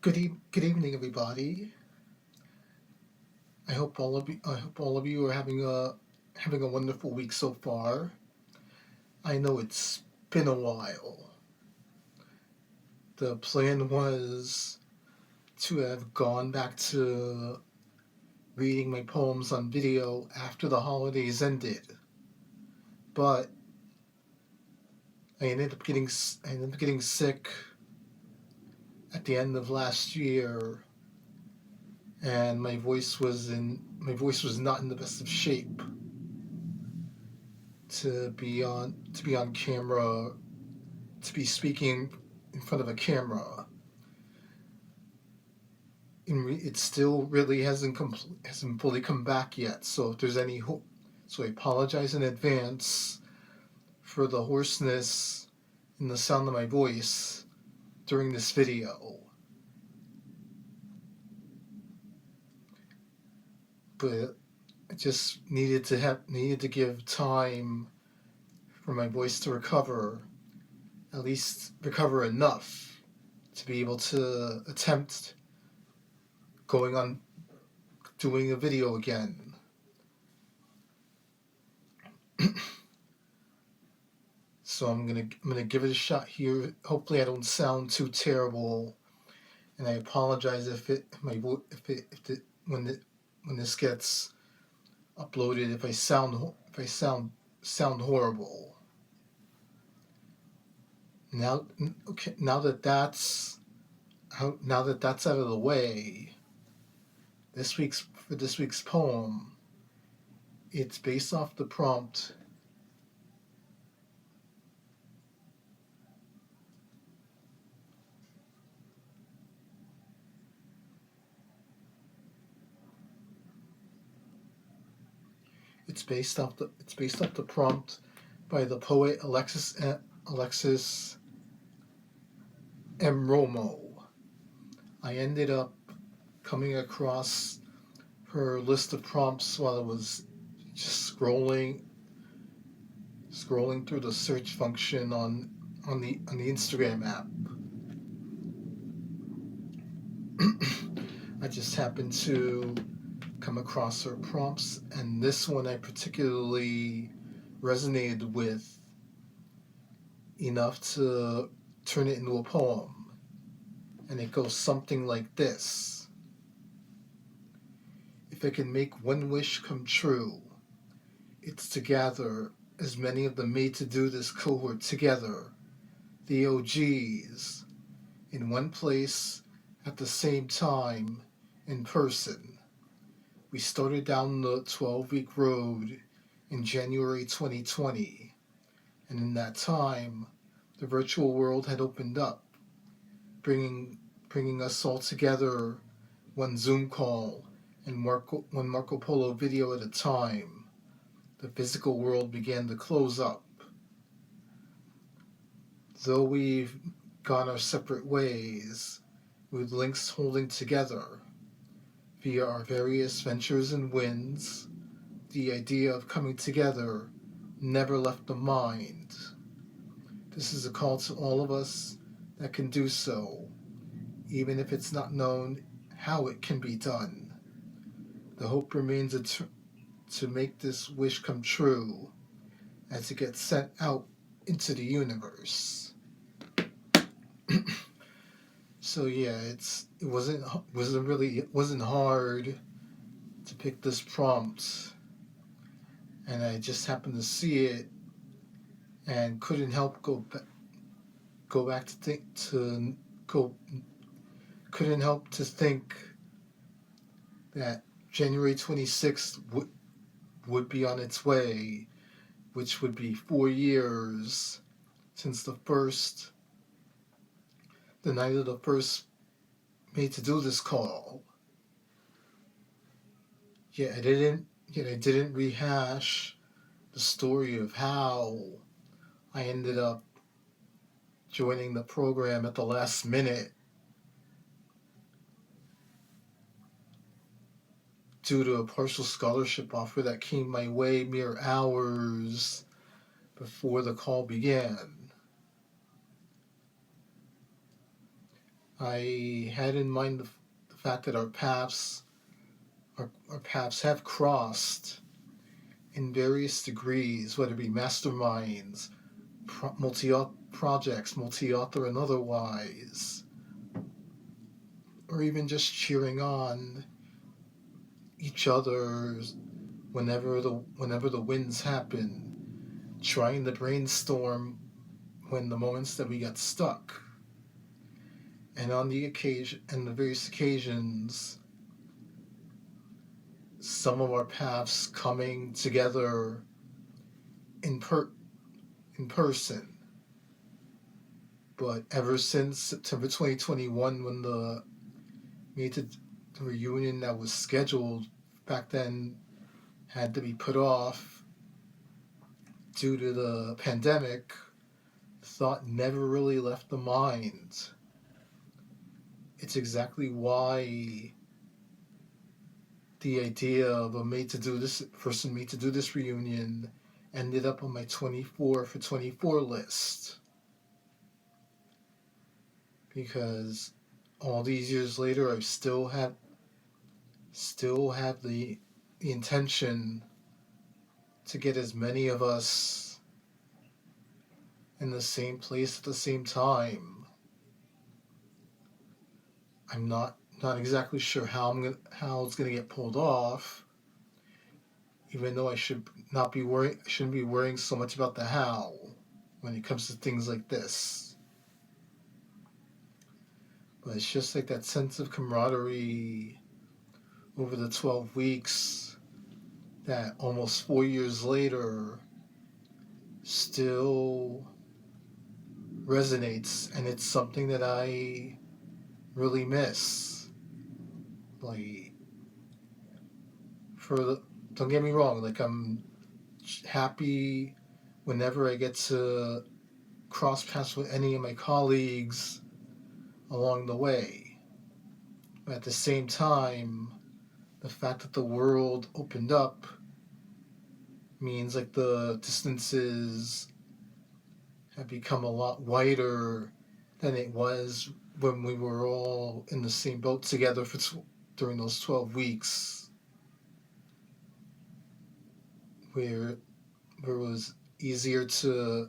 Good evening, everybody. I hope all of you are having a wonderful week so far. I know it's been a while. The plan was to have gone back to reading my poems on video after the holidays ended, but I ended up getting sick at the end of last year, and my voice was not in the best of shape to be on camera, to be speaking in front of a camera. It still really hasn't fully come back yet. So if there's any hope, so I apologize in advance for the hoarseness in the sound of my voice during this video. But I just needed to give time for my voice to recover, at least recover enough to be able to attempt going on doing a video again. So I'm gonna give it a shot here. Hopefully I don't sound too terrible, and I apologize if when this gets uploaded if I sound horrible. Now okay now that that's out of the way, this week's poem, it's based off the prompt. It's based off the prompt by the poet Alexis M.Romo. I ended up coming across her list of prompts while I was just scrolling through the search function on the Instagram app. I just happened to come across her prompts, and this one I particularly resonated with enough to turn it into a poem. And it goes something like this. If I can make one wish come true, it's to gather as many of the made to do this cohort together, the OGs, in one place at the same time, in person. We started down the 12-week road in January 2020, and in that time, the virtual world had opened up, bringing us all together, one Zoom call and one Marco Polo video at a time. The physical world began to close up. Though we've gone our separate ways, with links holding together, via our various ventures and wins, the idea of coming together never left the mind. This is a call to all of us that can do so, even if it's not known how it can be done. The hope remains to make this wish come true as it gets sent out into the universe. So yeah, it wasn't hard to pick this prompt, and I just happened to see it and couldn't help couldn't help to think that January 26th would be on its way, which would be 4 years since the night of the first made to do this call. Yet I didn't rehash the story of how I ended up joining the program at the last minute due to a partial scholarship offer that came my way mere hours before the call began. I had in mind the fact that our paths have crossed in various degrees, whether it be masterminds, projects, multi-author and otherwise, or even just cheering on each other whenever the wins happen, trying to brainstorm when the moments that we got stuck. And on the various occasions, some of our paths coming together in person. But ever since September 2021, when the reunion that was scheduled back then had to be put off due to the pandemic, thought never really left the mind. It's exactly why the idea of a made to do this reunion ended up on my 24 for 24 list. Because all these years later, I still have the intention to get as many of us in the same place at the same time. I'm not exactly sure how it's gonna get pulled off. Even though I shouldn't be worrying so much about the how when it comes to things like this. But it's just like that sense of camaraderie over the 12 weeks that almost 4 years later still resonates, and it's something that I really miss. Like, don't get me wrong, like I'm happy whenever I get to cross paths with any of my colleagues along the way. But at the same time, the fact that the world opened up means like the distances have become a lot wider than it was when we were all in the same boat together during those 12 weeks, where it was easier to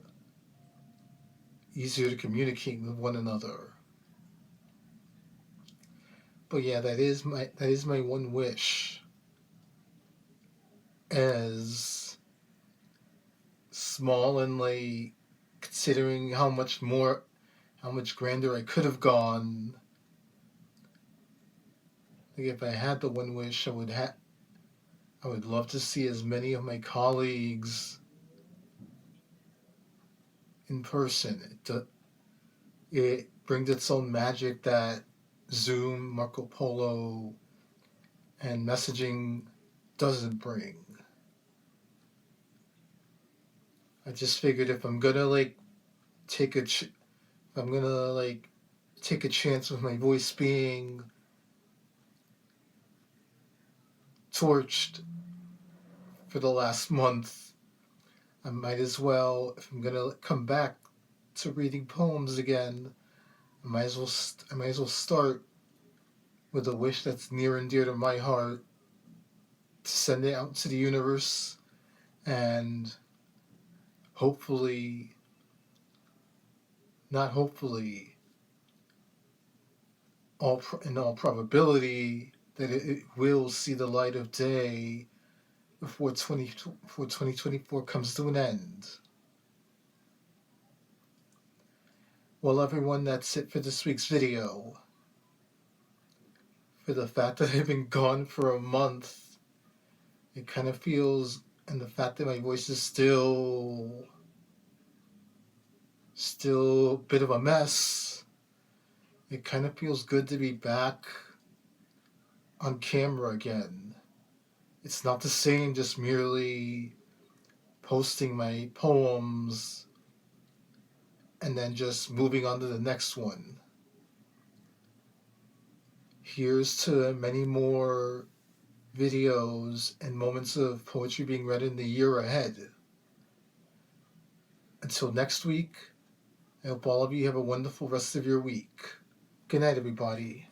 communicate with one another. But yeah, that is my one wish. As small and like considering how much grander I could have gone. Like if I had the one wish, I would love to see as many of my colleagues in person. It brings its own magic that Zoom, Marco Polo, and messaging doesn't bring. I just figured if I'm gonna take a chance with my voice being torched for the last month, I might as well, if I'm gonna come back to reading poems again, I might as well start with a wish that's near and dear to my heart, to send it out to the universe, and hopefully, not hopefully, in all probability, that it will see the light of day before 2024 comes to an end. Well, everyone, that's it for this week's video. For the fact that I've been gone for a month, it kind of feels, and the fact that my voice is still a bit of a mess, it kind of feels good to be back on camera again. It's not the same just merely posting my poems and then just moving on to the next one. Here's to many more videos and moments of poetry being read in the year ahead. Until next week, I hope all of you have a wonderful rest of your week. Good Good night, everybody.